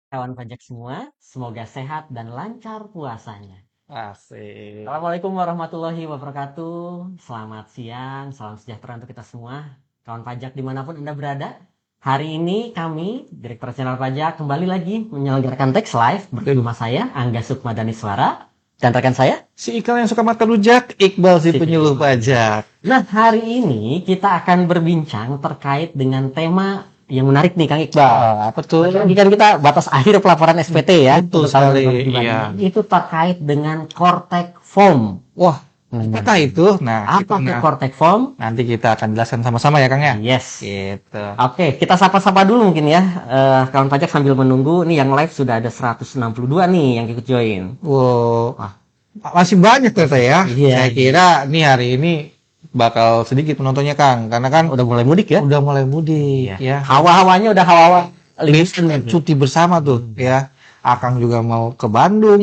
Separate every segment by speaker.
Speaker 1: Kawan pajak semua, semoga sehat dan lancar puasanya.
Speaker 2: Asik.
Speaker 1: Assalamualaikum warahmatullahi wabarakatuh. Selamat siang, salam sejahtera untuk kita semua. Kawan pajak dimanapun Anda berada. Hari ini kami, Direktur Jenderal Pajak, kembali lagi menyelenggarakan Tax Live bersama saya, Angga Sukmadani Suara, dan rekan saya.
Speaker 2: Si Ikal yang suka makan rujak, Iqbal si penyuluh pajak.
Speaker 1: Nah, hari ini kita akan berbincang terkait dengan tema yang menarik nih, Kang Iqbal.
Speaker 2: Apa tuh?
Speaker 1: Ini kan kita batas akhir pelaporan SPT ya.
Speaker 2: Betul
Speaker 1: Tahun
Speaker 2: sekali,
Speaker 1: 2025.
Speaker 2: iya.
Speaker 1: Itu terkait dengan Kortek Form.
Speaker 2: Wah, apakah itu? Nah,
Speaker 1: Apa itu Kortek Form?
Speaker 2: nanti kita akan jelaskan sama-sama ya, Kang ya.
Speaker 1: Yes.
Speaker 2: Gitu.
Speaker 1: Oke, kita sapa-sapa dulu mungkin ya. Kawan pajak sambil menunggu. Nih yang live sudah ada 162 nih yang ikut join.
Speaker 2: Wow, masih banyak ternyata ya.
Speaker 1: Iya.
Speaker 2: Saya kira nih hari ini bakal sedikit penontonnya, Kang, karena kan
Speaker 1: Udah mulai mudik ya?
Speaker 2: udah mulai mudik ya.
Speaker 1: Hawa-hawanya udah hawa-hawa liburan.
Speaker 2: Cuti bersama tuh ya. Akang juga mau ke Bandung,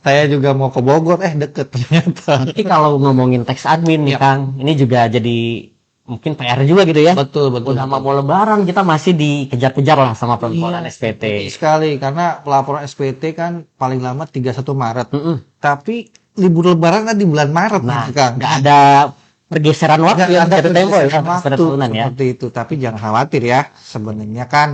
Speaker 2: saya juga mau ke Bogor, deket ternyata.
Speaker 1: Tapi kalau ngomongin tax admin nih
Speaker 2: Ya.
Speaker 1: Kang, ini juga jadi mungkin PR juga gitu ya.
Speaker 2: Betul, betul.
Speaker 1: Udah mau lebaran kita masih dikejar-kejar lah sama pelaporan
Speaker 2: Iya,
Speaker 1: SPT.
Speaker 2: betul sekali karena pelaporan SPT kan paling lama 31 Maret.
Speaker 1: Mm-mm.
Speaker 2: Tapi libur lebaran kan di bulan Maret
Speaker 1: Nah,
Speaker 2: Kang.
Speaker 1: nggak ada pergeseran waktu
Speaker 2: Nggak
Speaker 1: ya,
Speaker 2: ada
Speaker 1: jatuh tempo ya,
Speaker 2: pergeseran
Speaker 1: pada
Speaker 2: waktu
Speaker 1: tahunan ya.
Speaker 2: seperti itu. Tapi jangan khawatir ya, sebenarnya kan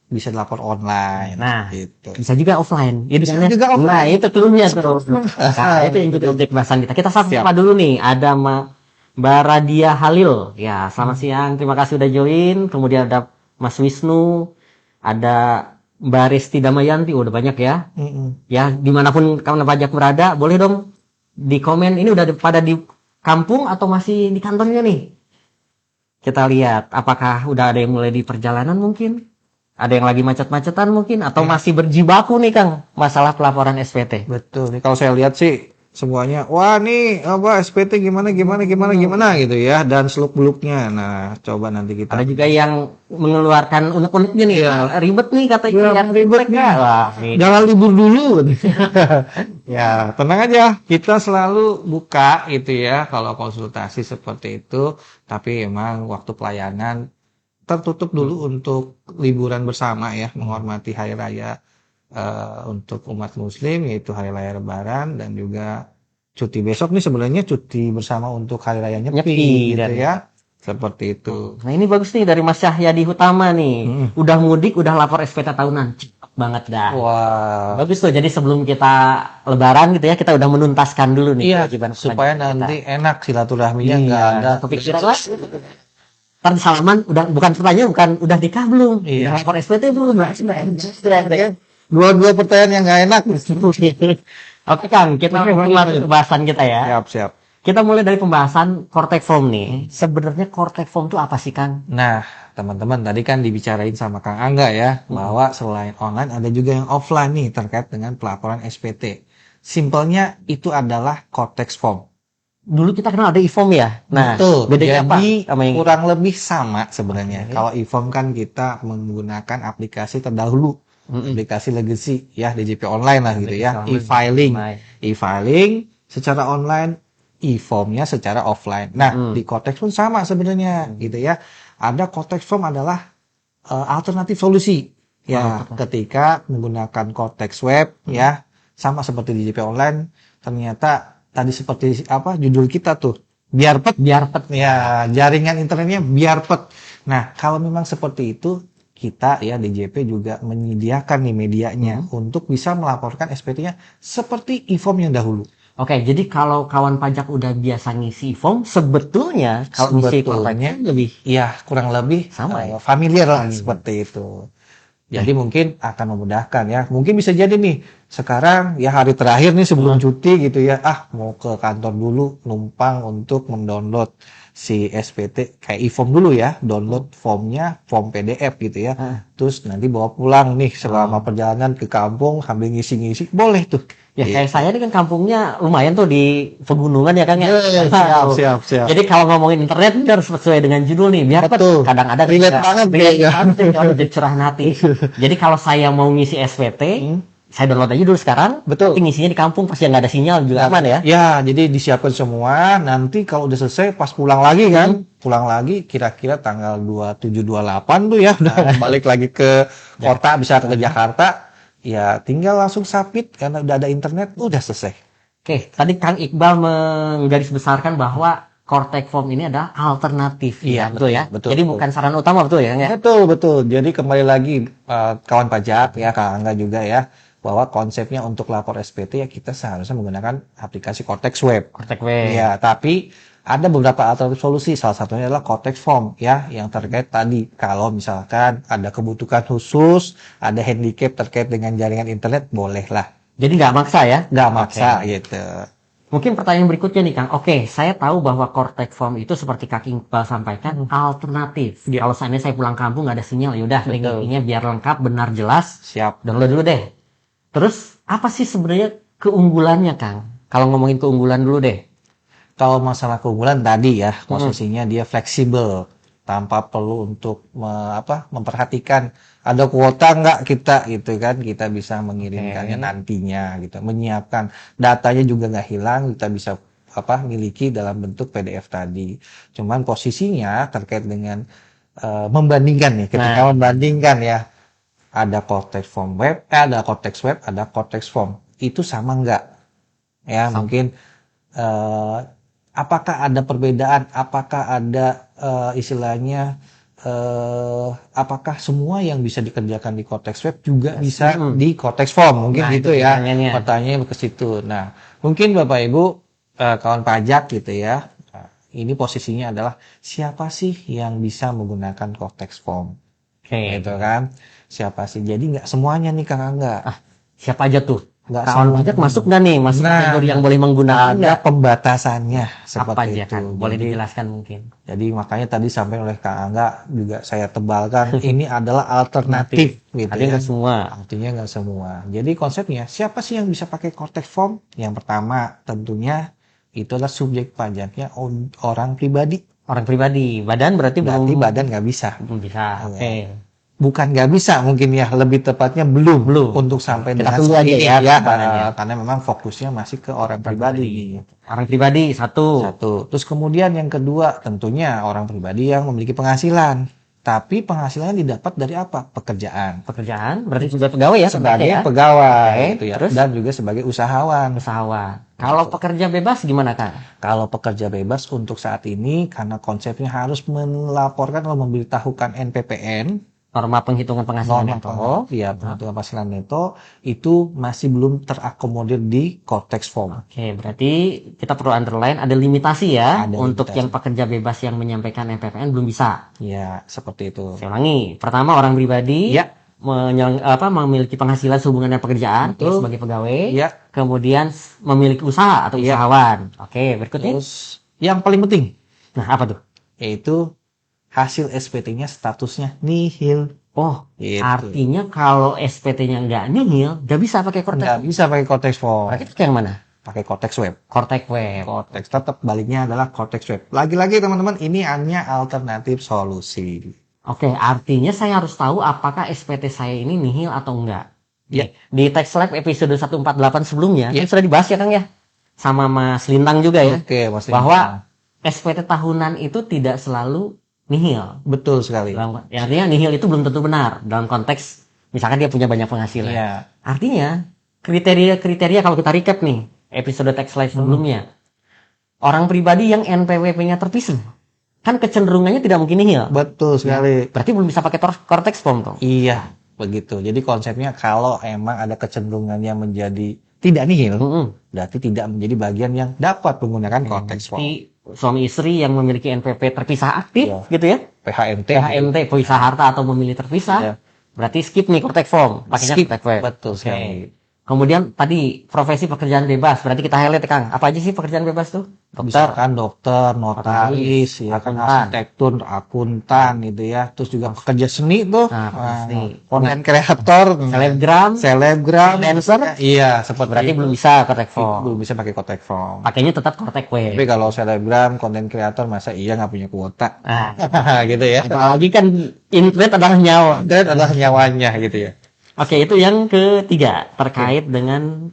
Speaker 2: bisa dilapor online.
Speaker 1: Nah,
Speaker 2: gitu.
Speaker 1: bisa juga offline.
Speaker 2: Bisa
Speaker 1: kan ya?
Speaker 2: juga offline.
Speaker 1: Nah, itu cluenya tuh. Nah, itu yang jadi objek bahasan kita. Kita sapa dulu nih, ada Mbak Radia Halil. Ya, selamat siang. Terima kasih udah join. Kemudian ada Mas Wisnu, ada Mbak Resti Damayanti. Udah banyak ya.
Speaker 2: Mm-mm.
Speaker 1: Ya, dimanapun kawan pajak berada, boleh dong di komen ini udah pada di kampung atau masih di kantornya nih. Kita lihat apakah udah ada yang mulai di perjalanan mungkin. Ada yang lagi macet-macetan mungkin atau masih berjibaku nih Kang masalah pelaporan SPT.
Speaker 2: Betul nih kalau saya lihat sih semuanya wah nih apa SPT gimana gitu ya dan seluk-beluknya. Nah, coba nanti kita
Speaker 1: Ada juga yang mengeluarkan unek-uneknya nih.
Speaker 2: Iya.
Speaker 1: Ribet nih katanya.
Speaker 2: Iya,
Speaker 1: yang
Speaker 2: ribet nih.
Speaker 1: Wah, nih.
Speaker 2: jangan libur dulu. Ya, tenang aja. Kita selalu buka itu ya kalau konsultasi seperti itu, tapi emang waktu pelayanan tertutup dulu untuk liburan bersama ya, menghormati hari raya untuk umat muslim yaitu hari raya Lebaran dan juga cuti besok nih sebenarnya cuti bersama untuk hari raya Nyepi
Speaker 1: Nyepi,
Speaker 2: gitu
Speaker 1: dan-
Speaker 2: ya. Seperti itu.
Speaker 1: Nah ini bagus nih dari Mas Cahyadi Hutama nih. Udah mudik, udah lapor SPT tahunan. Cepet banget dah.
Speaker 2: Wah.
Speaker 1: Bagus tuh. Jadi sebelum kita lebaran gitu ya, kita udah menuntaskan dulu nih
Speaker 2: Iya,
Speaker 1: kewajiban
Speaker 2: supaya
Speaker 1: kewajiban kita.
Speaker 2: nanti enak silaturahminya
Speaker 1: Iya,
Speaker 2: nggak ada
Speaker 1: kepikiran lah. Ntar di salaman udah bukan pertanyaan, bukan udah nikah belum?
Speaker 2: Iya.
Speaker 1: Udah lapor SPT belum?
Speaker 2: dua-dua pertanyaan yang nggak enak.
Speaker 1: Oke Kang, kita mulai pembahasan kita ya.
Speaker 2: Siap.
Speaker 1: Kita mulai dari pembahasan Kortek Form nih. Sebenarnya Kortek Form itu apa sih Kang?
Speaker 2: Nah, teman-teman tadi kan dibicarain sama Kang Angga ya, bahwa selain online ada juga yang offline nih terkait dengan pelaporan SPT. Simpelnya itu adalah Cortex Form.
Speaker 1: Dulu kita kenal ada e-form ya. Nah,
Speaker 2: Betul.
Speaker 1: bedanya apa
Speaker 2: Jadi
Speaker 1: sama yang
Speaker 2: kurang lebih sama sebenarnya. Kalau e-form kan kita menggunakan aplikasi terdahulu, aplikasi legacy ya DJP online lah gitu ya,
Speaker 1: Aplikasi
Speaker 2: e-filing.
Speaker 1: online.
Speaker 2: E-filing secara online, e-formnya secara offline. Nah, di Cortex pun sama sebenarnya gitu ya. Ada Cortex Form adalah alternatif solusi ya ketika menggunakan Cortex Web ya sama seperti di DJP online ternyata tadi seperti apa judul kita tuh biar pet ya jaringan internetnya biar pet. Nah, kalau memang seperti itu kita ya DJP juga menyediakan nih medianya untuk bisa melaporkan SPT-nya seperti e-form yang dahulu.
Speaker 1: Oke, jadi kalau kawan pajak udah biasa ngisi e-form, sebetulnya kalau ngisi Korteknya lebih
Speaker 2: ya kurang lebih
Speaker 1: Sama ya?
Speaker 2: familiar lah seperti itu. Jadi mungkin akan memudahkan ya. Mungkin bisa jadi nih sekarang ya hari terakhir nih sebelum cuti gitu ya. Mau ke kantor dulu numpang untuk mendownload si SPT kayak e-form dulu ya. Download formnya, form PDF gitu ya. Terus nanti bawa pulang nih selama perjalanan ke kampung sambil ngisi-ngisi. Boleh tuh.
Speaker 1: ya kayak saya ini kan kampungnya lumayan tuh di pegunungan ya Kang ya.
Speaker 2: Siap.
Speaker 1: Jadi kalau ngomongin internet ini harus sesuai dengan judul nih, biar
Speaker 2: Betul.
Speaker 1: kadang ada
Speaker 2: Relate banget
Speaker 1: relate
Speaker 2: ya.
Speaker 1: banget nih, kalau jadi curahan hati. Jadi kalau saya mau ngisi SPT, saya download aja dulu sekarang.
Speaker 2: Betul.
Speaker 1: Tapi ngisinya di kampung pas yang nggak ada sinyal juga aman ya.
Speaker 2: Ya, jadi disiapkan semua. Nanti kalau udah selesai, pas pulang lagi kan, pulang lagi kira-kira tanggal 27, 28 tuh ya, udah balik lagi ke kota, bisa ke Jakarta. Ya, tinggal langsung submit karena udah ada internet, udah selesai.
Speaker 1: Oke, tadi Kang Iqbal menggarisbesarkan bahwa Cortex Form ini adalah alternatif.
Speaker 2: Iya,
Speaker 1: betul ya.
Speaker 2: betul,
Speaker 1: Jadi
Speaker 2: betul.
Speaker 1: bukan saran utama, betul ya, Kang ya?
Speaker 2: Betul. Jadi kembali lagi kawan pajak ya, Kak Angga juga ya, bahwa konsepnya untuk lapor SPT ya kita seharusnya menggunakan aplikasi Cortex Web.
Speaker 1: Cortex Web.
Speaker 2: Iya, tapi ada beberapa alternatif solusi. Salah satunya adalah Cortex Form ya, yang terkait tadi kalau misalkan ada kebutuhan khusus, ada handicap terkait dengan jaringan internet, bolehlah.
Speaker 1: Jadi nggak maksa ya?
Speaker 2: Nggak maksa
Speaker 1: Oke.
Speaker 2: gitu.
Speaker 1: Mungkin pertanyaan berikutnya nih Kang. Oke, saya tahu bahwa Cortex Form itu seperti Kak Iqbal sampaikan alternatif. Kalau seandainya saya pulang kampung nggak ada sinyal, yaudah link-linknya biar lengkap, benar, jelas.
Speaker 2: Siap.
Speaker 1: Download dulu deh. Terus apa sih sebenarnya keunggulannya Kang? Kalau ngomongin keunggulan dulu deh.
Speaker 2: Kalau masalah keunggulan tadi ya, posisinya dia fleksibel tanpa perlu untuk memperhatikan ada kuota nggak kita gitu kan, kita bisa mengirimkannya nantinya gitu, menyiapkan datanya juga nggak hilang, kita bisa miliki dalam bentuk PDF tadi. Cuman posisinya terkait dengan membandingkan nih, ketika membandingkan ya, ada Cortex Form Web, ada Cortex Web, ada Cortex Form, itu sama nggak? Ya mungkin apakah ada perbedaan? Apakah ada istilahnya apakah semua yang bisa dikerjakan di Cortex Web juga bisa di Cortex Form? Mungkin gitu ya. Pertanyaannya ke situ. Nah, mungkin Bapak Ibu kawan pajak gitu ya. Ini posisinya adalah siapa sih yang bisa menggunakan Cortex Form? Gitu kan? Siapa sih? Jadi nggak semuanya nih Kang Angga.
Speaker 1: Siapa aja tuh?
Speaker 2: Nggak
Speaker 1: Kawan pajak masuk nggak nih? Masuk kategori yang boleh menggunakan
Speaker 2: ada pembatasannya
Speaker 1: apa
Speaker 2: seperti
Speaker 1: aja
Speaker 2: itu.
Speaker 1: kan? Boleh
Speaker 2: Jadi,
Speaker 1: dijelaskan mungkin.
Speaker 2: jadi makanya tadi sampai oleh Kang Angga juga saya tebalkan ini adalah alternatif gitu
Speaker 1: Artinya
Speaker 2: ya.
Speaker 1: nggak semua.
Speaker 2: Artinya nggak semua. Jadi konsepnya siapa sih yang bisa pakai Cortex Form? Yang pertama tentunya itu adalah subjek pajaknya orang pribadi.
Speaker 1: Orang pribadi. Badan berarti
Speaker 2: Berarti badan nggak bisa.
Speaker 1: belum bisa. Oke.
Speaker 2: Bukan nggak bisa mungkin ya, lebih tepatnya belum untuk sampai
Speaker 1: Kita
Speaker 2: dengan
Speaker 1: tunggu
Speaker 2: saat
Speaker 1: aja
Speaker 2: ini
Speaker 1: ya
Speaker 2: ya,
Speaker 1: perkembangannya.
Speaker 2: karena memang fokusnya masih ke orang pribadi.
Speaker 1: Orang pribadi satu.
Speaker 2: Terus kemudian yang kedua tentunya orang pribadi yang memiliki penghasilan, tapi penghasilannya didapat dari apa? Pekerjaan.
Speaker 1: Pekerjaan berarti juga pegawai ya
Speaker 2: Sebagai
Speaker 1: ya?
Speaker 2: pegawai
Speaker 1: Oke,
Speaker 2: gitu ya,
Speaker 1: terus?
Speaker 2: dan juga sebagai usahawan.
Speaker 1: Usahawan. Kalau pekerja bebas gimana Kang?
Speaker 2: Kalau pekerja bebas untuk saat ini karena konsepnya harus melaporkan atau memberitahukan NPPN,
Speaker 1: Norma penghitungan penghasilan neto.
Speaker 2: penghitungan penghasilan neto itu masih belum terakomodir di Cortex Form.
Speaker 1: Oke, berarti kita perlu underline ada limitasi ya
Speaker 2: Ada
Speaker 1: untuk
Speaker 2: limitasi.
Speaker 1: yang pekerja bebas yang menyampaikan NPPN belum bisa.
Speaker 2: Ya, seperti itu.
Speaker 1: Saya ulangi. Pertama orang pribadi
Speaker 2: Ya.
Speaker 1: memiliki penghasilan sehubungan dengan pekerjaan
Speaker 2: Betul.
Speaker 1: sebagai pegawai.
Speaker 2: Ya.
Speaker 1: Kemudian memiliki usaha atau
Speaker 2: Ya.
Speaker 1: usahawan. Oke, berikutnya.
Speaker 2: Terus yang paling penting
Speaker 1: Nah, apa tuh?
Speaker 2: yaitu hasil SPT-nya statusnya nihil.
Speaker 1: Oh,
Speaker 2: Gitu.
Speaker 1: artinya kalau SPT-nya nggak nihil, nggak bisa pakai Cortex.
Speaker 2: Nggak bisa pakai Cortex Form,
Speaker 1: Berarti pakai yang mana?
Speaker 2: pakai Cortex Web.
Speaker 1: Cortex Web.
Speaker 2: Cortex tetap baliknya adalah Cortex Web. Lagi-lagi teman-teman, ini hanya alternatif solusi.
Speaker 1: Oke, artinya saya harus tahu apakah SPT saya ini nihil atau enggak.
Speaker 2: Ya.
Speaker 1: Di Tax Lab episode 148 sebelumnya,
Speaker 2: Ya.
Speaker 1: kan sudah dibahas ya Kang ya? Sama Mas Lintang juga ya?
Speaker 2: Oke, Mas
Speaker 1: Bahwa SPT tahunan itu tidak selalu nihil.
Speaker 2: betul sekali.
Speaker 1: Ya, artinya nihil itu belum tentu benar dalam konteks misalkan dia punya banyak penghasilan.
Speaker 2: Iya.
Speaker 1: Artinya kriteria kalau kita recap nih episode Tax Live sebelumnya, orang pribadi yang NPWP-nya terpisah kan kecenderungannya tidak mungkin nihil.
Speaker 2: Betul sekali.
Speaker 1: Berarti belum bisa pakai Cortex Form tuh.
Speaker 2: Iya, begitu. Jadi konsepnya kalau emang ada kecenderungannya menjadi tidak nihil, berarti tidak menjadi bagian yang dapat menggunakan Cortex Form.
Speaker 1: Jadi suami istri yang memiliki NPP terpisah aktif
Speaker 2: Iya.
Speaker 1: gitu ya.
Speaker 2: PHMT.
Speaker 1: PHMT pisah harta atau memilih terpisah.
Speaker 2: Iya.
Speaker 1: Berarti skip nih Cortex Form, pakainya
Speaker 2: Skip.
Speaker 1: Cortex Web.
Speaker 2: Betul
Speaker 1: Oke.
Speaker 2: sekali.
Speaker 1: Kemudian tadi profesi pekerjaan bebas, berarti kita highlight ya, Kang. Apa aja sih pekerjaan bebas tuh? Dokter,
Speaker 2: Misalkan dokter, notaris, ya kan,
Speaker 1: akuntan.
Speaker 2: arsitektur, akuntan gitu ya. Terus juga pekerja seni tuh,
Speaker 1: Nah, pasti.
Speaker 2: konten kreator,
Speaker 1: selebgram,
Speaker 2: selebgram,
Speaker 1: influencer.
Speaker 2: iya seperti
Speaker 1: berarti
Speaker 2: itu.
Speaker 1: belum bisa Cortex Form.
Speaker 2: Belum bisa pakai Cortex Form.
Speaker 1: Pakainya tetap Cortex Web.
Speaker 2: Tapi kalau selebgram, konten kreator masa iya nggak punya kuota,
Speaker 1: Nah,
Speaker 2: gitu ya.
Speaker 1: apalagi kan internet adalah nyawa.
Speaker 2: Dan adalah nyawanya gitu ya.
Speaker 1: Oke, itu yang ketiga terkait dengan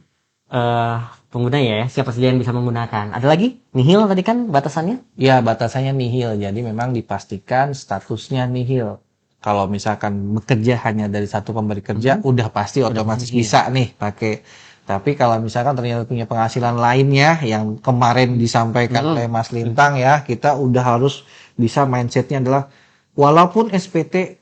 Speaker 1: pengguna ya, siapa saja yang bisa menggunakan. Ada lagi? Nihil tadi kan batasannya?
Speaker 2: Ya, batasannya nihil. Jadi memang dipastikan statusnya nihil. Kalau misalkan bekerja hanya dari satu pemberi kerja, udah pasti otomatis
Speaker 1: nihil.
Speaker 2: bisa nih pakai. Tapi kalau misalkan ternyata punya penghasilan lainnya yang kemarin disampaikan oleh Mas Lintang ya, kita udah harus bisa mindsetnya adalah walaupun SPT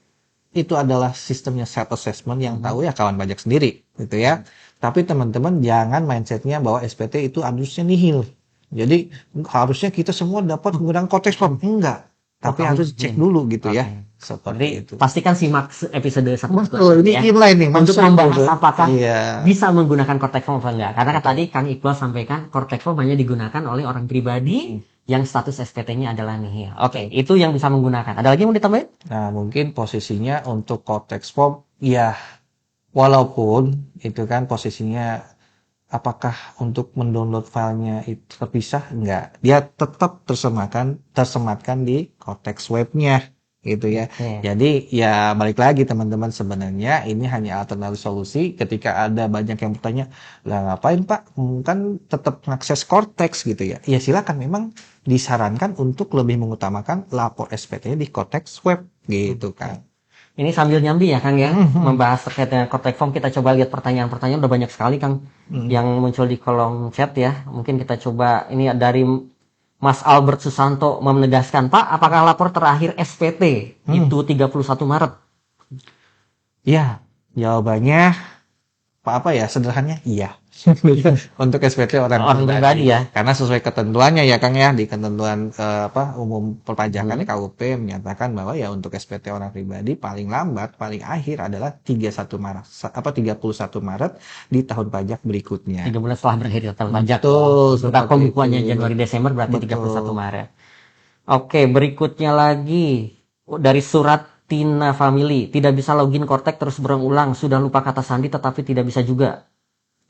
Speaker 2: itu adalah sistemnya self assessment yang tahu ya kawan pajak sendiri gitu ya. Tapi teman-teman jangan mindsetnya bahwa SPT itu harusnya nihil. Jadi harusnya kita semua dapat menggunakan konteks form. Enggak. Tapi harus cek dulu gitu ya. Seperti itu.
Speaker 1: Pastikan simak episode 1.
Speaker 2: Betul, ini inline nih.
Speaker 1: Untuk membahas apakah
Speaker 2: Iya.
Speaker 1: bisa menggunakan Cortex Form atau enggak. Karena kan tadi Kang Iqbal sampaikan Cortex Form hanya digunakan oleh orang pribadi yang status SPT-nya adalah nihil. Oke, itu yang bisa menggunakan. Ada lagi yang mau ditambahin?
Speaker 2: Nah, mungkin posisinya untuk konteks form, ya walaupun itu kan posisinya apakah untuk mendownload filenya itu terpisah? Enggak. Dia tetap tersematkan di konteks webnya gitu ya. Jadi ya balik lagi teman-teman, sebenarnya ini hanya alternatif solusi ketika ada banyak yang bertanya, lah ngapain Pak? Kan tetap mengakses Cortex gitu ya. Ya silakan, memang disarankan untuk lebih mengutamakan lapor SPT di Cortex web gitu kan.
Speaker 1: Ini sambil nyambi ya Kang ya, membahas terkait dengan Cortex Form. Kita coba lihat pertanyaan-pertanyaan, udah banyak sekali Kang yang muncul di kolom chat ya. Mungkin kita coba, ini dari Mas Albert Susanto menegaskan, Pak, apakah lapor terakhir SPT itu 31 Maret?
Speaker 2: Ya, jawabannya apa ya, sederhananya iya. Untuk SPT orang
Speaker 1: pribadi ya.
Speaker 2: Karena sesuai ketentuannya ya Kang ya, di ketentuan umum perpajakan KUP menyatakan bahwa ya untuk SPT orang pribadi paling lambat paling akhir adalah 31 Maret di tahun pajak berikutnya.
Speaker 1: 3 bulan setelah berakhir tahun pajak.
Speaker 2: Betul.
Speaker 1: Sudah pembukuannya Januari Desember berarti 31 Maret. Oke, berikutnya lagi dari surat Tina Family, tidak bisa login Cortex terus berulang, sudah lupa kata sandi tetapi tidak bisa juga.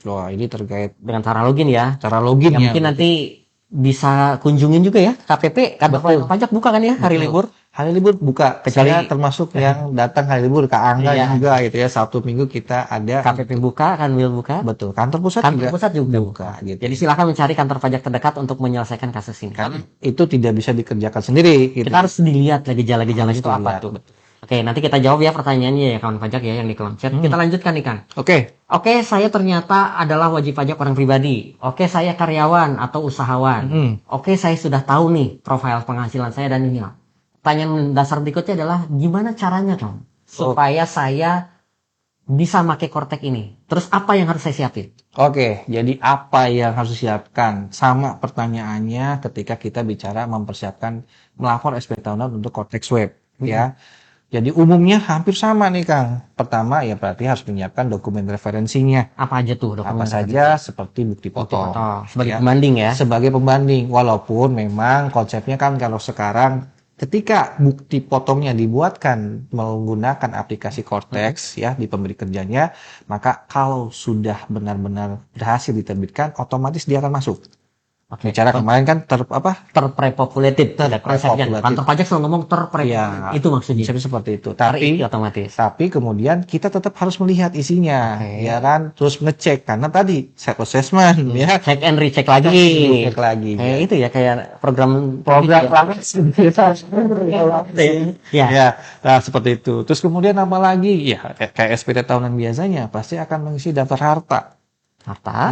Speaker 2: Wah, ini terkait
Speaker 1: Dengan cara login ya.
Speaker 2: cara login
Speaker 1: Ya,
Speaker 2: ya.
Speaker 1: mungkin nanti bisa kunjungin juga ya KPP, kantor pajak buka kan ya hari libur.
Speaker 2: Hari libur buka,
Speaker 1: Kecuali
Speaker 2: saya termasuk yang datang hari libur ke Angga juga gitu ya. Sabtu Minggu kita ada
Speaker 1: KPP buka, Kanwil buka.
Speaker 2: betul, kantor pusat
Speaker 1: juga
Speaker 2: buka gitu.
Speaker 1: Jadi silakan mencari kantor pajak terdekat untuk menyelesaikan kasus ini.
Speaker 2: Kan itu tidak bisa dikerjakan sendiri gitu.
Speaker 1: Kita harus dilihat gejala-gejala itu apa
Speaker 2: dilihat,
Speaker 1: tuh. Oke, nanti kita jawab ya pertanyaannya ya kawan pajak ya yang di kolom chat. Kita lanjutkan nih Kang. Oke, saya ternyata adalah wajib pajak orang pribadi. Oke, saya karyawan atau usahawan. Oke, saya sudah tahu nih profil penghasilan saya dan ini. Pertanyaan dasar berikutnya adalah gimana caranya Kang supaya saya bisa pakai Cortex ini. Terus apa yang harus saya siapin?
Speaker 2: Oke, jadi apa yang harus disiapkan? Sama pertanyaannya ketika kita bicara mempersiapkan melapor SPT tahunan untuk Cortex Web ya. Jadi umumnya hampir sama nih Kang. Pertama ya berarti harus menyiapkan dokumen referensinya.
Speaker 1: Apa aja tuh dokumen?
Speaker 2: Apa saja seperti bukti foto.
Speaker 1: Sebagai pembanding ya.
Speaker 2: Sebagai pembanding. Walaupun memang konsepnya kan kalau sekarang ketika bukti potongnya dibuatkan menggunakan aplikasi Cortex ya di pemberi kerjanya, maka kalau sudah benar-benar berhasil diterbitkan, otomatis dia akan masuk. Bicara kemarin kan
Speaker 1: terpopulated konsepnya. Kantor pajak selalu ngomong terpopulated. Itu maksudnya.
Speaker 2: Seperti itu.
Speaker 1: Otomatis.
Speaker 2: Tapi kemudian kita tetap harus melihat isinya, ya kan? Terus ngecek karena tadi self assessment, ya.
Speaker 1: Check and recheck lagi.
Speaker 2: Ya.
Speaker 1: Itu ya kayak program
Speaker 2: ya. Nah, seperti itu. Terus kemudian apa lagi? Ya, kayak SPT tahunan biasanya pasti akan mengisi daftar harta.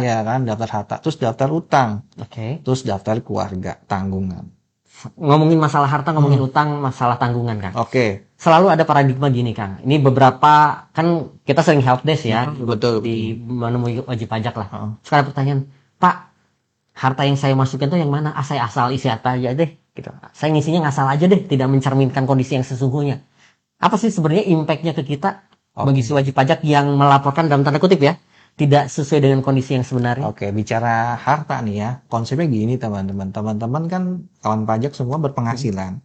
Speaker 2: Ya kan, daftar harta, terus daftar utang, terus daftar keluarga, tanggungan.
Speaker 1: Ngomongin masalah harta, ngomongin utang, masalah tanggungan kan. Selalu ada paradigma gini Kang. Ini beberapa kan kita sering help desk ya,
Speaker 2: betul.
Speaker 1: Di menemui wajib pajak lah. Sekarang pertanyaan, Pak, harta yang saya masukin tuh yang mana? Saya asal isi apa aja deh, gitu. Saya ngisinya ngasal aja deh, tidak mencerminkan kondisi yang sesungguhnya. Apa sih sebenarnya impactnya ke kita bagi si wajib pajak yang melaporkan dalam tanda kutip ya? Tidak sesuai dengan kondisi yang sebenarnya.
Speaker 2: Bicara harta nih ya, konsepnya gini teman-teman. Teman-teman kan kawan pajak semua berpenghasilan.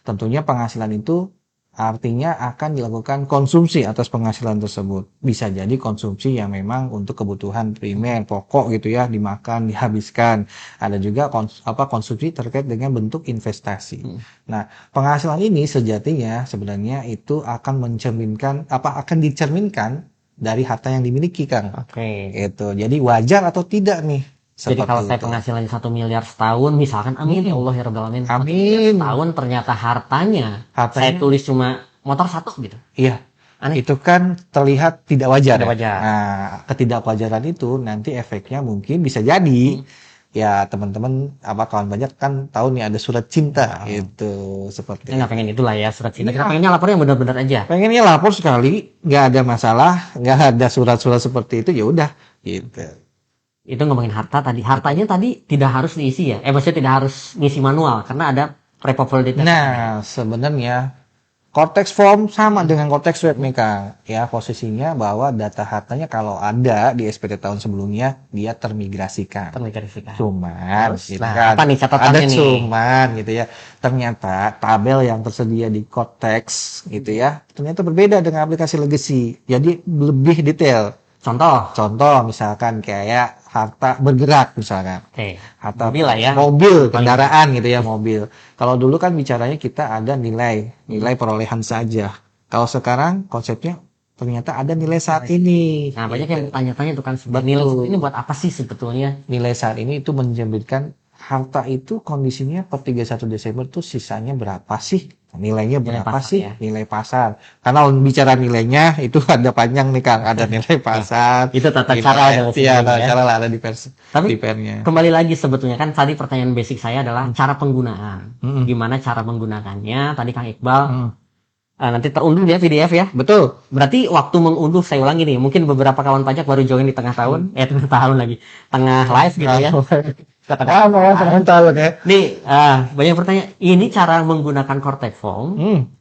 Speaker 2: Tentunya penghasilan itu artinya akan dilakukan konsumsi atas penghasilan tersebut. Bisa jadi konsumsi yang memang untuk kebutuhan primer, pokok gitu ya, dimakan, dihabiskan. Ada juga konsumsi terkait dengan bentuk investasi. Nah, penghasilan ini sejatinya sebenarnya itu akan mencerminkan akan dicerminkan dari harta yang dimiliki, Kang.
Speaker 1: Oke.
Speaker 2: Itu. Jadi wajar atau tidak nih?
Speaker 1: Jadi kalau saya
Speaker 2: itu.
Speaker 1: penghasilannya 1 miliar setahun, misalkan, amin ya Allah ya Rabbal Alamin. 1 miliar
Speaker 2: Amin.
Speaker 1: setahun ternyata hartanya saya tulis cuma motor 1 gitu.
Speaker 2: Iya.
Speaker 1: Aneh.
Speaker 2: Itu kan terlihat tidak wajar.
Speaker 1: Tidak wajar.
Speaker 2: Nah, ketidakwajaran itu nanti efeknya mungkin bisa jadi ya teman-teman kawan banyak kan tahu nih ada surat cinta itu seperti
Speaker 1: Kita nggak pengen itulah ya surat cinta. Kita pengennya lapor yang benar-benar aja.
Speaker 2: pengennya lapor sekali, nggak ada masalah, nggak ada surat-surat seperti itu, ya udah gitu.
Speaker 1: Itu ngomongin harta tadi. Hartanya tadi tidak harus diisi ya. Maksudnya tidak harus ngisi manual karena ada pre-popul data.
Speaker 2: Nah, sebenarnya Cortex Form sama dengan Cortex Web nih, Kang. Ya, posisinya bahwa data hartanya kalau ada di SPT tahun sebelumnya, dia termigrasikan. Cuman, gitu kan,
Speaker 1: apa nih catatannya
Speaker 2: ada
Speaker 1: nih?
Speaker 2: cuman gitu ya. Ternyata tabel yang tersedia di Cortex gitu ya, ternyata berbeda dengan aplikasi legacy. Jadi lebih detail. Contoh misalkan kayak harta bergerak misalkan. Harta
Speaker 1: mobil lah ya.
Speaker 2: Mobil, kendaraan gitu ya, mobil. Kalau dulu kan bicaranya kita ada nilai perolehan saja. Kalau sekarang konsepnya ternyata ada nilai saat ini.
Speaker 1: Nah, banyak yang tanya-tanya tuh kan nilai ini buat apa sih sebetulnya?
Speaker 2: Nilai saat ini itu menjadikan harta itu kondisinya per 31 Desember tuh sisanya berapa sih? Nilainya berapa sih? Ya? Nilai pasar. Karena bicara nilainya itu ada panjang nih, Kang. Ada nilai pasar.
Speaker 1: Itu tata cara
Speaker 2: Iya, tata cara lah ada di pers.
Speaker 1: Tapi
Speaker 2: di pernya.
Speaker 1: Kembali lagi sebetulnya kan tadi pertanyaan basic saya adalah cara penggunaan. Gimana cara menggunakannya? Tadi Kang Iqbal nanti terunduh ya PDF ya.
Speaker 2: Betul.
Speaker 1: Berarti waktu mengunduh saya ulangi nih. Mungkin beberapa kawan pajak baru join di tengah tahun. Tengah tahun lagi. Tengah live gitu ya.
Speaker 2: Tengah tahun ya.
Speaker 1: Nih, banyak pertanyaan. Ini cara menggunakan Cortex Form.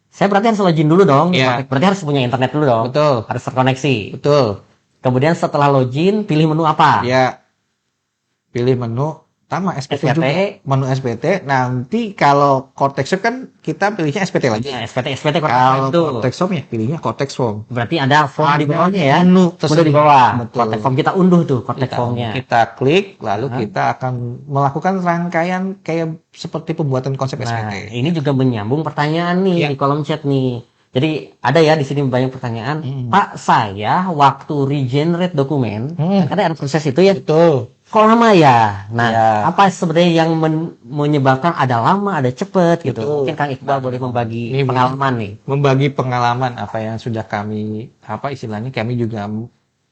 Speaker 1: Saya berarti harus login dulu dong.
Speaker 2: Yeah.
Speaker 1: Berarti harus punya internet dulu dong.
Speaker 2: Betul.
Speaker 1: Harus terkoneksi.
Speaker 2: Betul.
Speaker 1: Kemudian setelah login, pilih menu apa?
Speaker 2: Ya. Pilih menu sama SPT juga. Menu SPT. Nanti kalau Cortex Form kan kita pilihnya SPT lagi.
Speaker 1: Ya, SPT
Speaker 2: kalau Cortex Form ya pilihnya Cortex Form.
Speaker 1: Berarti ada form di bawahnya ya.
Speaker 2: Menu
Speaker 1: di bawah. Cortex Form kita unduh tuh Cortex Formnya.
Speaker 2: Kita klik lalu kita akan melakukan rangkaian kayak seperti pembuatan konsep SPT.
Speaker 1: Ini juga menyambung pertanyaan nih di kolom chat nih. Jadi ada ya di sini banyak pertanyaan. Pak, saya waktu regenerate dokumen, karena ada proses itu ya.
Speaker 2: Betul.
Speaker 1: Kok lama ya? Nah, apa sebenarnya yang menyebabkan ada lama, ada cepet gitu? Mungkin Kang Iqbal boleh membagi pengalaman nih.
Speaker 2: Membagi pengalaman apa yang sudah kami, istilahnya kami juga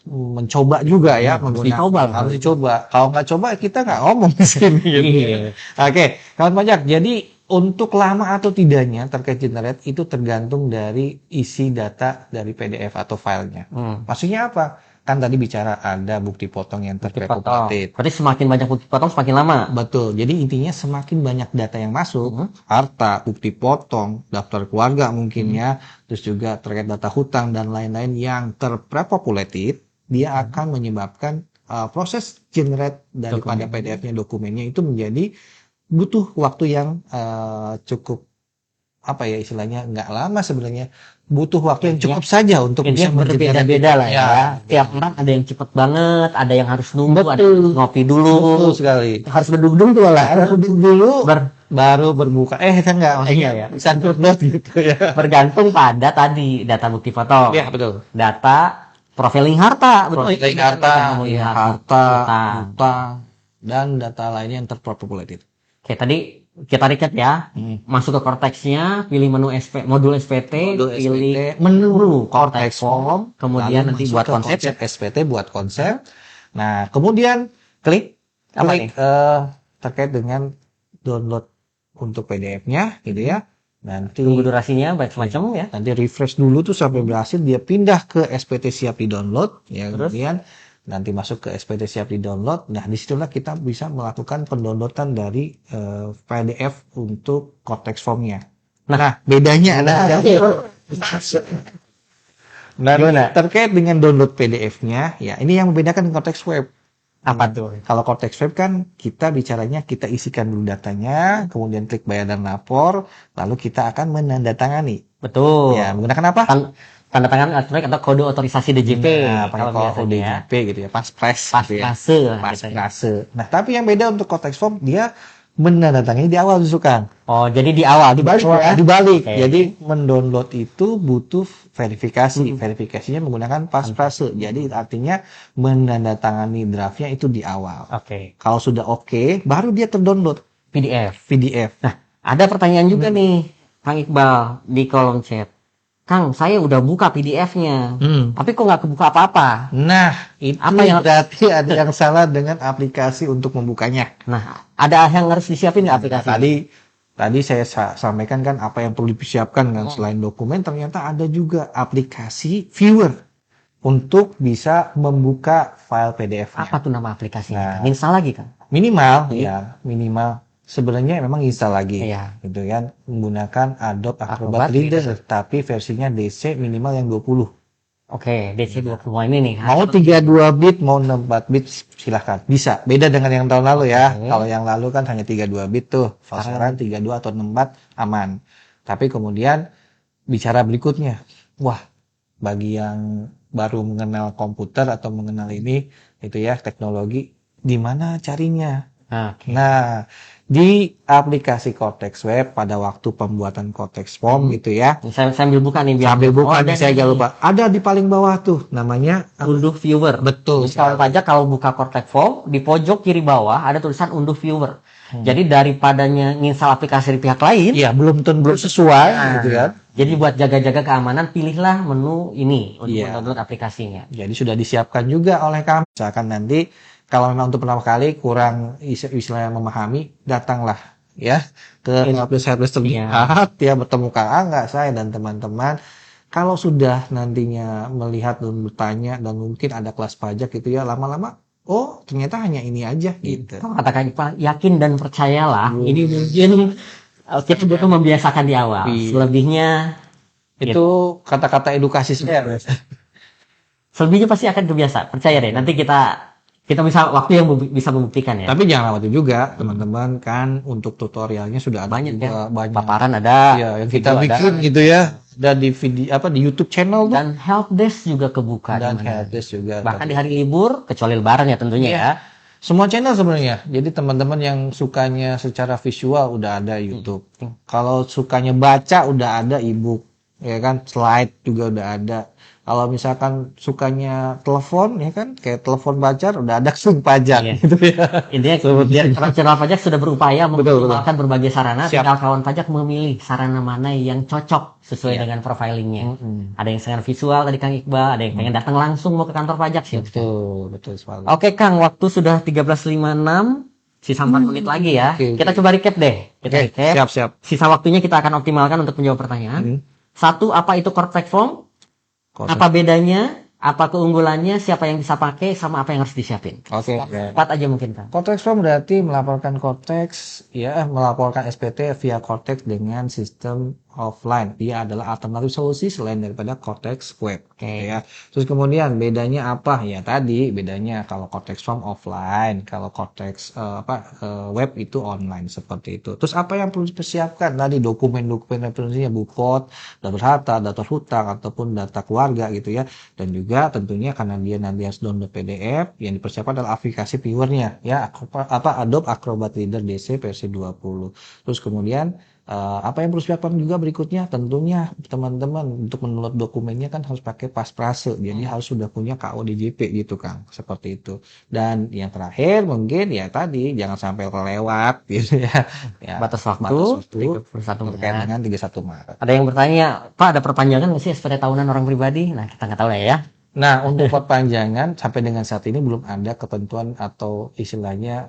Speaker 2: mencoba juga ya. Harus dicoba. Kalau nggak coba kita nggak ngomong di sini. Gitu. Oke, kawan pajak. Jadi untuk lama atau tidaknya terkait generate itu tergantung dari isi data dari PDF atau filenya. Maksudnya apa? Kan tadi bicara ada bukti potong yang terprepublikasi.
Speaker 1: Berarti semakin banyak bukti potong semakin lama.
Speaker 2: Betul. Jadi intinya semakin banyak data yang masuk, harta, bukti potong, daftar keluarga mungkin ya, terus juga terkait data hutang dan lain-lain yang terprepopulated, dia akan menyebabkan proses generate daripada PDF-nya dokumennya itu menjadi butuh waktu yang cukup istilahnya nggak lama sebenarnya, butuh waktu yang cukup saja untuk bisa
Speaker 1: berbeda-beda lah ya. Tiap orang ada yang cepet banget, ada yang harus nunggu, ada ngopi dulu.
Speaker 2: Betul sekali.
Speaker 1: Harus berduduk dulu lah.
Speaker 2: Harus duduk dulu, baru berbuka. Enggak, maksudnya ya. Bisa download gitu ya.
Speaker 1: Bergantung pada tadi data bukti foto.
Speaker 2: Iya, betul.
Speaker 1: Data profiling harta,
Speaker 2: profiling harta, hutang, dan data lainnya yang terpopulated.
Speaker 1: Oke, tadi kita recap ya. Masuk ke Cortex-nya, pilih menu modul SPT, pilih menu Cortex Form, kemudian nanti buat konsep
Speaker 2: SPT buat konsep. Nah, kemudian klik terkait dengan download untuk PDF-nya gitu ya. Nanti
Speaker 1: tunggu durasinya baik semacam ya.
Speaker 2: Nanti refresh dulu tuh sampai berhasil, dia pindah ke SPT siap di-download ya. Kemudian nanti masuk ke SPT siap di-download. Nah, disitulah kita bisa melakukan pendownloadan dari PDF untuk Cortex Form-nya. Nah, bedanya adalah terkait dengan download PDF-nya, ya ini yang membedakan dengan Cortex Web.
Speaker 1: Apa tuh?
Speaker 2: Kalau Cortex Web kan kita bicaranya kita isikan dulu datanya, kemudian klik bayar dan lapor, lalu kita akan menandatangani.
Speaker 1: Betul.
Speaker 2: Ya, menggunakan apa?
Speaker 1: Tanda tangan elektronik atau kode otorisasi DJP.
Speaker 2: Kalau kode DJP gitu ya, pas-prase.
Speaker 1: Pas-prase.
Speaker 2: Nah, tapi yang beda untuk Cortex Form, dia menandatangani di awal justru Kang.
Speaker 1: Oh, jadi di awal
Speaker 2: Dibalik
Speaker 1: bawah
Speaker 2: ya, dibalik.
Speaker 1: Oke.
Speaker 2: Jadi mendownload itu butuh verifikasi. Verifikasinya menggunakan pasfrase. Jadi artinya menandatangani draftnya itu di awal.
Speaker 1: Oke.
Speaker 2: Kalau sudah oke, baru dia terdownload
Speaker 1: PDF.
Speaker 2: PDF.
Speaker 1: Nah, ada pertanyaan juga nih, Kang Iqbal di kolom chat. Kang, saya udah buka PDF-nya, tapi kok nggak kebuka apa-apa?
Speaker 2: Nah, itu
Speaker 1: Apa yang-
Speaker 2: berarti ada yang salah dengan aplikasi untuk membukanya.
Speaker 1: Nah, ada yang harus disiapin nggak aplikasi?
Speaker 2: Tadi saya sampaikan kan apa yang perlu dipersiapkan kan selain dokumen, ternyata ada juga aplikasi viewer untuk bisa membuka file PDF-nya.
Speaker 1: Apa tuh nama aplikasinya?
Speaker 2: Nah.
Speaker 1: Install lagi, Kang?
Speaker 2: Minimal ya, minimal. Sebenarnya memang install lagi,
Speaker 1: Iya.
Speaker 2: gitu kan, menggunakan Adobe
Speaker 1: Acrobat
Speaker 2: Acrobat Reader, tapi versinya DC minimal yang 20.
Speaker 1: Oke, DC 20 ini nih.
Speaker 2: Mau 32 bit, mau 64 bit, silahkan. Bisa. Beda dengan yang tahun lalu ya.
Speaker 1: Oke.
Speaker 2: Kalau yang lalu kan hanya 32 bit tuh. Kalau sekarang 32 atau 64 aman. Tapi kemudian bicara berikutnya. Wah, bagi yang baru mengenal komputer atau mengenal ini, itu ya, teknologi, di mana carinya?
Speaker 1: Oke.
Speaker 2: Nah, di aplikasi Cortex Web pada waktu pembuatan Cortex Form gitu ya.
Speaker 1: Saya sambil buka nih biar.
Speaker 2: Sambil buka
Speaker 1: ada
Speaker 2: nih saya
Speaker 1: nih.
Speaker 2: jangan lupa. Ada di paling bawah tuh namanya
Speaker 1: Unduh viewer.
Speaker 2: betul.
Speaker 1: Jadi kalau pajak kalau buka Cortex Form di pojok kiri bawah ada tulisan unduh viewer. Jadi daripadanya nginstal aplikasi di pihak lain,
Speaker 2: Iya, belum sesuai gitu kan.
Speaker 1: jadi buat jaga-jaga keamanan pilihlah menu ini untuk
Speaker 2: Iya.
Speaker 1: mendownload aplikasinya.
Speaker 2: Jadi sudah disiapkan juga oleh kami. Misalkan nanti kalau memang untuk pertama kali kurang istilahnya memahami, datanglah ya ke helpdesk terdekat ya bertemu Kang Angga, saya dan teman-teman. Kalau sudah nantinya melihat dan bertanya dan mungkin ada kelas pajak gitu ya, lama-lama oh ternyata hanya ini aja gitu.
Speaker 1: Kalau katakan Pak, yakin dan percayalah, ini mungkin kita butuh membiasakan di awal.
Speaker 2: Iya.
Speaker 1: Selebihnya
Speaker 2: Itu kata-kata edukasi saya.
Speaker 1: selebihnya pasti akan kebiasa. Percaya deh, nanti kita bisa waktu yang bisa membuktikan ya.
Speaker 2: Tapi jangan khawatir juga teman-teman, kan untuk tutorialnya sudah ada
Speaker 1: Banyak
Speaker 2: juga,
Speaker 1: ya.
Speaker 2: banyak.
Speaker 1: Paparan ada,
Speaker 2: Iya, yang kita
Speaker 1: video ada.
Speaker 2: bikin gitu ya. Ada di video di YouTube channel tuh.
Speaker 1: Dan helpdesk juga kebuka.
Speaker 2: Dan
Speaker 1: di mana.
Speaker 2: helpdesk juga.
Speaker 1: Bahkan di hari libur, kecuali lebaran ya tentunya
Speaker 2: Iya.
Speaker 1: ya.
Speaker 2: Semua channel sebenarnya. Jadi teman-teman yang sukanya secara visual udah ada YouTube. Kalau sukanya baca udah ada ebook, ya kan? Slide juga udah ada. Kalau misalkan sukanya telepon, ya kan? Kayak telepon pacar udah ada Sung Pajak
Speaker 1: Iya.
Speaker 2: gitu ya.
Speaker 1: Intinya Channel Pajak sudah berupaya
Speaker 2: Betul.
Speaker 1: mengoptimalkan berbagai sarana.
Speaker 2: Siap.
Speaker 1: Tinggal kawan pajak memilih sarana mana yang cocok sesuai
Speaker 2: Iya.
Speaker 1: dengan profilingnya. Ada yang senang visual tadi Kang Iqbal, ada yang pengen datang langsung mau ke kantor pajak sih.
Speaker 2: Betul sekali.
Speaker 1: Oke Kang, waktu sudah 13.56, sisa 4 menit lagi ya.
Speaker 2: Oke.
Speaker 1: Kita coba recap deh. Kita
Speaker 2: Oke,
Speaker 1: recap.
Speaker 2: siap.
Speaker 1: Sisa waktunya kita akan optimalkan untuk menjawab pertanyaan. Satu, apa itu Cortex Form? Apa bedanya? Apa keunggulannya? Siapa yang bisa pakai? Sama apa yang harus disiapin?
Speaker 2: Oke.
Speaker 1: 4 aja mungkin Kang.
Speaker 2: Cortex Form berarti melaporkan Cortex, ya, melaporkan SPT via Cortex dengan sistem offline. Dia adalah alternatif solusi selain daripada Cortex Web.
Speaker 1: Oke.
Speaker 2: Ya. Terus kemudian bedanya apa? Ya tadi bedanya kalau Cortex Form offline, kalau Cortex web itu online seperti itu. Terus apa yang perlu dipersiapkan? Tadi dokumen-dokumen referensinya, bukot, data harta, data hutang ataupun data keluarga gitu ya. Dan juga tentunya karena dia nanti harus download PDF, yang dipersiapkan adalah aplikasi viewernya ya, Adobe Acrobat Reader DC versi 20. Terus kemudian apa yang perlu siapkan juga berikutnya, tentunya teman-teman untuk mendownload dokumennya kan harus pakai pasfrase, jadi harus sudah punya KODJP gitu Kang, seperti itu. Dan yang terakhir mungkin ya tadi jangan sampai kelewat gitu ya.
Speaker 1: Batas waktu 31
Speaker 2: terkait
Speaker 1: Maret.
Speaker 2: dengan 31 Maret.
Speaker 1: Ada yang bertanya, Pak ada perpanjangan nggak sih SPT tahunan orang pribadi? Nah kita nggak tahu lah ya.
Speaker 2: Nah, untuk perpanjangan sampai dengan saat ini belum ada ketentuan atau istilahnya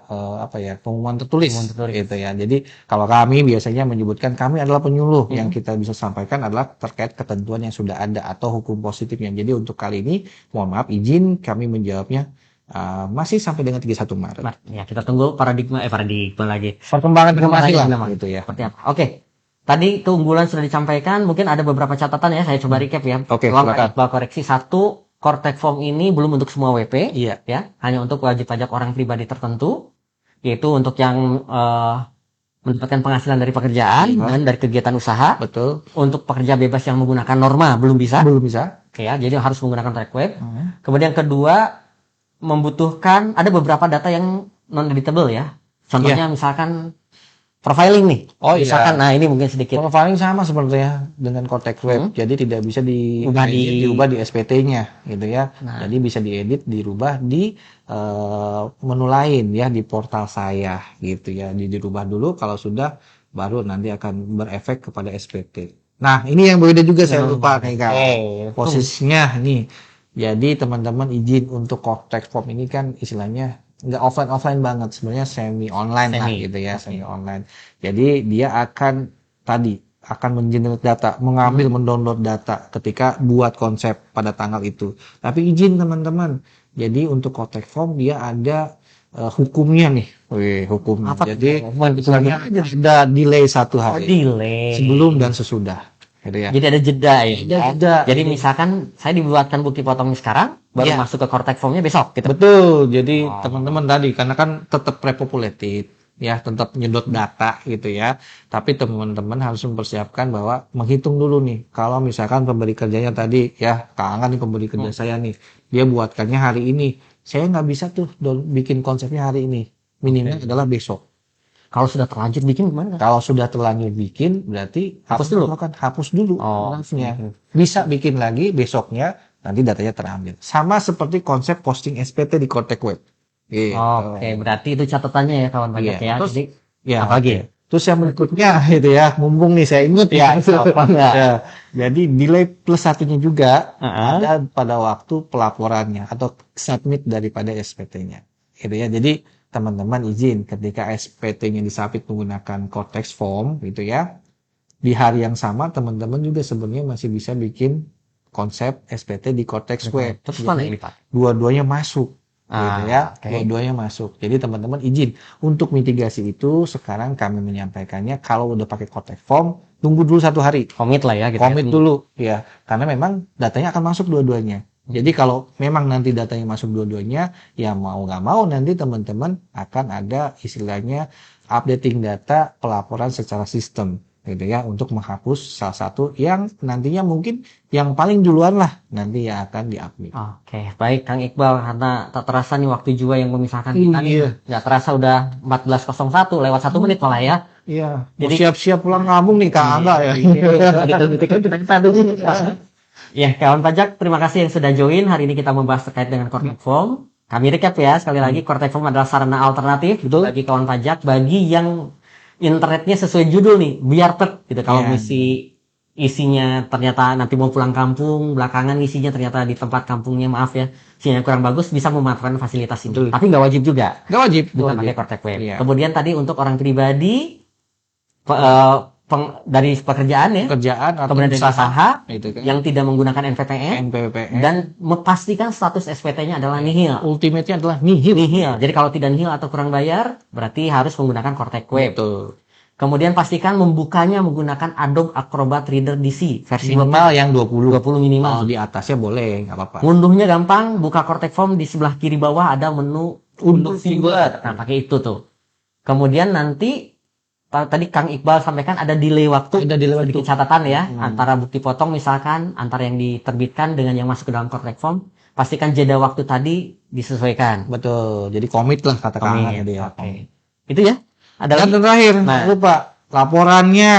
Speaker 2: pengumuman tertulis gitu ya. Jadi kalau kami biasanya menyebutkan kami adalah penyuluh, yang kita bisa sampaikan adalah terkait ketentuan yang sudah ada atau hukum positifnya. Jadi untuk kali ini mohon maaf izin kami menjawabnya masih sampai dengan 31 Maret.
Speaker 1: Ya kita tunggu paradigma lagi.
Speaker 2: Perkembangan informasi lah
Speaker 1: Perkembangan
Speaker 2: gitu ya.
Speaker 1: Seperti apa? Oke. Tadi keunggulan sudah disampaikan, mungkin ada beberapa catatan ya, saya coba recap ya.
Speaker 2: Oke,
Speaker 1: Tolong
Speaker 2: silakan.
Speaker 1: Iqbal koreksi. 1, Cortex Form ini belum untuk semua WP,
Speaker 2: Iya.
Speaker 1: ya, hanya untuk wajib pajak orang pribadi tertentu, yaitu untuk yang mendapatkan penghasilan dari pekerjaan dan dari kegiatan usaha.
Speaker 2: Betul.
Speaker 1: Untuk pekerja bebas yang menggunakan norma belum bisa.
Speaker 2: Belum bisa.
Speaker 1: Oke ya, jadi harus menggunakan Cortex Web. Kemudian kedua, membutuhkan ada beberapa data yang non editable ya. Contohnya misalkan profiling nih.
Speaker 2: Oh, iya.
Speaker 1: Misalkan, nah ini mungkin sedikit.
Speaker 2: Profiling sama sebenarnya dengan Cortex Web. Jadi tidak bisa diubah di SPT-nya gitu ya.
Speaker 1: Nah.
Speaker 2: Jadi bisa diedit, dirubah di menu lain ya, di portal saya gitu ya. Dirubah dulu, kalau sudah baru nanti akan berefek kepada SPT. Nah, ini yang berbeda juga saya lupa nih Kak. Posisinya nih. Jadi teman-teman izin untuk Cortex Form ini kan istilahnya nggak offline banget, sebenarnya semi online lah gitu ya, semi online. Jadi dia akan mengenerate data, mendownload data ketika buat konsep pada tanggal itu. Tapi izin teman-teman. Jadi untuk Cortex Form dia ada hukumnya nih. Hukumnya. Jadi misalnya ada delay 1 hari.
Speaker 1: Delay.
Speaker 2: Sebelum dan sesudah. Gitu ya.
Speaker 1: Jadi ada jeda ya.
Speaker 2: Ada jeda.
Speaker 1: Jadi misalkan saya dibuatkan bukti potongnya sekarang, baru masuk ke Cortex Form-nya besok gitu.
Speaker 2: Betul. Jadi teman-teman tadi karena kan tetap repopulated ya, tetap nyedot data gitu ya. Tapi teman-teman harus mempersiapkan bahwa menghitung dulu nih. Kalau misalkan pemberi kerjanya tadi ya, Kak Angga nih pemberi kerja saya nih, dia buatkannya hari ini. Saya nggak bisa tuh bikin konsepnya hari ini. Minimal adalah besok.
Speaker 1: Kalau sudah terlanjur bikin gimana?
Speaker 2: Kalau sudah terlanjur bikin berarti hapus dulu draftnya. Bisa bikin lagi besoknya, nanti datanya terambil. Sama seperti konsep posting SPT di Cortex Web.
Speaker 1: Oke, berarti itu catatannya ya kawan pajak ya.
Speaker 2: Terus,
Speaker 1: jadi
Speaker 2: apa lagi? Terus yang berikutnya gitu ya, mumpung nih saya ingat ya. Jadi delay plus satunya juga ada pada waktu pelaporannya atau submit daripada SPT-nya. Gitu ya. Jadi teman-teman izin ketika SPT-nya disubmit menggunakan Cortex Form gitu ya. Di hari yang sama teman-teman juga sebenarnya masih bisa bikin konsep SPT di Cortex Web.
Speaker 1: Terus mana ini Pak?
Speaker 2: Dua-duanya masuk. Gitu ya. Dua-duanya masuk. Jadi teman-teman izin untuk mitigasi itu sekarang kami menyampaikannya kalau udah pakai Cortex Form tunggu dulu 1 hari.
Speaker 1: Komit lah ya gitu.
Speaker 2: Komit dulu ya. Karena memang datanya akan masuk dua-duanya. Jadi kalau memang nanti datanya masuk dua-duanya, ya mau nggak mau nanti teman-teman akan ada istilahnya updating data pelaporan secara sistem, gitu ya, untuk menghapus salah satu yang nantinya mungkin yang paling duluan lah nanti yang akan diupdate.
Speaker 1: Oke, baik Kang Iqbal, karena tak terasa nih waktu juga yang memisahkan kita nih, nggak terasa udah 14.01 lewat 1 menit malah ya.
Speaker 2: Iya. Jadi siap-siap pulang kampung nih Kak Angga ya.
Speaker 1: Ya, kawan pajak, terima kasih yang sudah join. Hari ini kita membahas terkait dengan Cortex Form. Kami recap ya, sekali lagi Cortex Form adalah sarana alternatif bagi kawan pajak, bagi yang internetnya sesuai judul nih, biar gitu. Kalau isinya ternyata nanti mau pulang kampung, belakangan isinya ternyata di tempat kampungnya, maaf ya, isinya kurang bagus, bisa memanfaatkan fasilitas ini. Tapi nggak wajib juga.
Speaker 2: Nggak wajib.
Speaker 1: Bukan pakai Cortex Web. Kemudian tadi untuk orang pribadi, dari pekerjaan ya,
Speaker 2: atau
Speaker 1: kemudian dari usaha
Speaker 2: gitu kan,
Speaker 1: yang tidak menggunakan NPPN, dan memastikan status SPT-nya adalah nihil.
Speaker 2: Ultimate-nya adalah nihil.
Speaker 1: Jadi kalau tidak nihil atau kurang bayar, berarti harus menggunakan Cortex Web.
Speaker 2: Betul.
Speaker 1: Kemudian pastikan membukanya menggunakan Adobe Acrobat Reader DC versi
Speaker 2: minimal yang 20
Speaker 1: minimal.
Speaker 2: Di atasnya boleh, nggak apa-apa.
Speaker 1: Ngunduhnya gampang, buka Cortex Form, di sebelah kiri bawah ada menu unduh figur. Nah, pakai itu tuh. Kemudian nanti tadi Kang Iqbal sampaikan ada delay waktu, sedikit catatan ya, antara bukti potong misalkan, antara yang diterbitkan dengan yang masuk ke dalam Cortex Form, pastikan jeda waktu tadi disesuaikan.
Speaker 2: Betul, jadi komit lah katakanlah gitu ya.
Speaker 1: Itu ya. Ada
Speaker 2: dan terakhir, lupa laporannya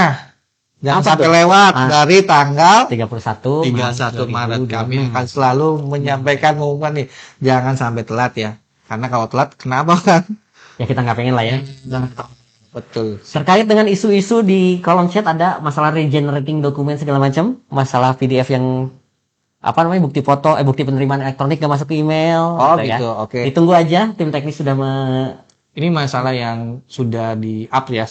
Speaker 2: jangan sampai lewat dari tanggal 31 Maret. Kami akan selalu menyampaikan pengumuman nih, jangan sampai telat ya, karena kalau telat kenapa kan?
Speaker 1: Ya kita nggak pengen lah ya.
Speaker 2: Betul.
Speaker 1: Terkait dengan isu-isu di kolom chat ada masalah regenerating dokumen segala macam, masalah PDF yang bukti foto, bukti penerimaan elektronik gak masuk ke email.
Speaker 2: Oh gitu, oke.
Speaker 1: Ditunggu aja, tim teknis sudah
Speaker 2: ini masalah yang sudah di-up ya,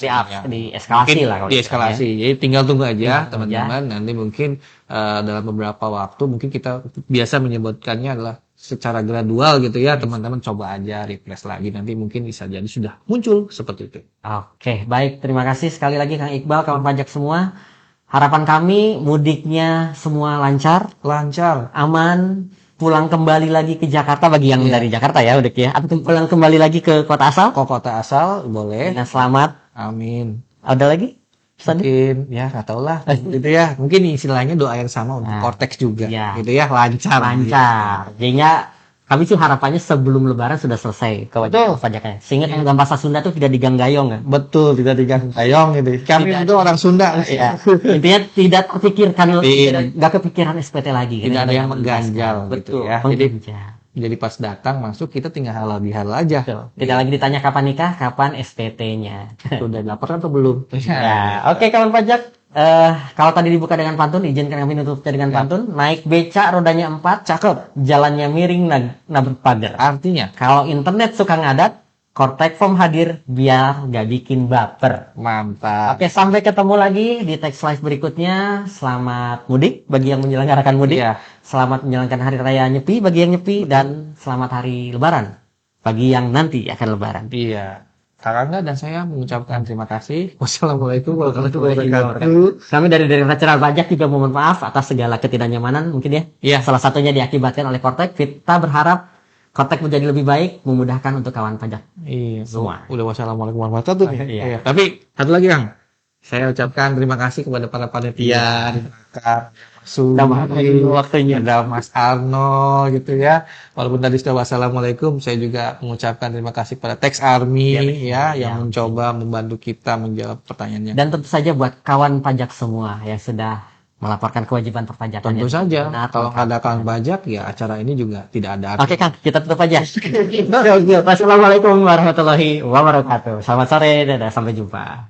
Speaker 1: di eskalasi lah kalau
Speaker 2: eskalasi. Jadi tinggal tunggu aja teman-teman. Nanti mungkin dalam beberapa waktu mungkin kita biasa menyebutkannya adalah secara gradual gitu ya, teman-teman coba aja refresh lagi, nanti mungkin bisa jadi sudah muncul seperti itu.
Speaker 1: Oke, baik, terima kasih sekali lagi Kang Iqbal, kawan pajak semua. Harapan kami mudiknya semua lancar, aman, pulang kembali lagi ke Jakarta bagi yang dari Jakarta ya udah ya, atau pulang kembali lagi ke kota asal.
Speaker 2: Kota asal boleh.
Speaker 1: Dengan selamat.
Speaker 2: Amin.
Speaker 1: Ada lagi?
Speaker 2: Mungkin ya nggak tahu lah gitu ya, mungkin istilahnya doa yang sama untuk Cortex juga gitu ya, lancar.
Speaker 1: Jadinya Kami sih harapannya sebelum Lebaran sudah selesai kewajiban pajaknya. Sehingga dalam bahasa Sunda tuh tidak diganggayong kan.
Speaker 2: Betul, tidak digantayong gitu. Kami
Speaker 1: Tidak.
Speaker 2: itu orang Sunda.
Speaker 1: Ya. Intinya tidak terpikirkan, nggak kepikiran SPT lagi.
Speaker 2: Tidak
Speaker 1: kan?
Speaker 2: ada yang mengganjal gitu
Speaker 1: Betul.
Speaker 2: ya.
Speaker 1: Mengganjal.
Speaker 2: Jadi pas datang masuk kita tinggal halal bihalal aja.
Speaker 1: Betul. Tidak lagi ditanya kapan nikah, kapan SPT-nya.
Speaker 2: Sudah dilaporkan atau belum?
Speaker 1: Ya, oke kawan pajak. Kalau tadi dibuka dengan pantun, izinkan kami nutupnya dengan pantun. Naik beca, rodanya 4, cakep. Jalannya miring, nabrak pagar.
Speaker 2: Artinya
Speaker 1: Kalau internet suka ngadat, Cortec Form hadir biar gak bikin baper.
Speaker 2: mantap.
Speaker 1: Oke, sampai ketemu lagi di text live berikutnya. Selamat mudik bagi yang menyelenggarakan mudik.
Speaker 2: Iya.
Speaker 1: Selamat menjalankan hari raya Nyepi bagi yang Nyepi, dan selamat hari Lebaran bagi yang nanti akan Lebaran.
Speaker 2: Iya. Kakak dan saya mengucapkan terima kasih. Wassalamualaikum warahmatullahi wabarakatuh.
Speaker 1: Kami dari Direktorat Pajak juga mohon maaf atas segala ketidaknyamanan mungkin ya.
Speaker 2: Iya.
Speaker 1: Salah satunya diakibatkan oleh Cortec. Kita berharap Cortec menjadi lebih baik, memudahkan untuk kawan pajak.
Speaker 2: Iya.
Speaker 1: Semua.
Speaker 2: Udah wassalamualaikum warahmatullahi wabarakatuh.
Speaker 1: Iya.
Speaker 2: Iya. Tapi satu lagi Kang. Saya ucapkan terima kasih kepada para panitia, Kak
Speaker 1: Udah menghargai waktunya.
Speaker 2: ada Mas Arno gitu ya. Walaupun tadi sudah wassalamualaikum, saya juga mengucapkan terima kasih pada Tax Army
Speaker 1: Ya,
Speaker 2: yang mencoba membantu kita menjawab pertanyaannya.
Speaker 1: Dan tentu saja buat kawan pajak semua yang sudah melaporkan kewajiban perpajakan.
Speaker 2: Tentu saja,
Speaker 1: Benar,
Speaker 2: kalau nggak ada kawan pajak, ya acara ini juga tidak ada.
Speaker 1: Oke Kang, kita tutup aja. Wassalamualaikum warahmatullahi wabarakatuh. Selamat sore, dadah, sampai jumpa.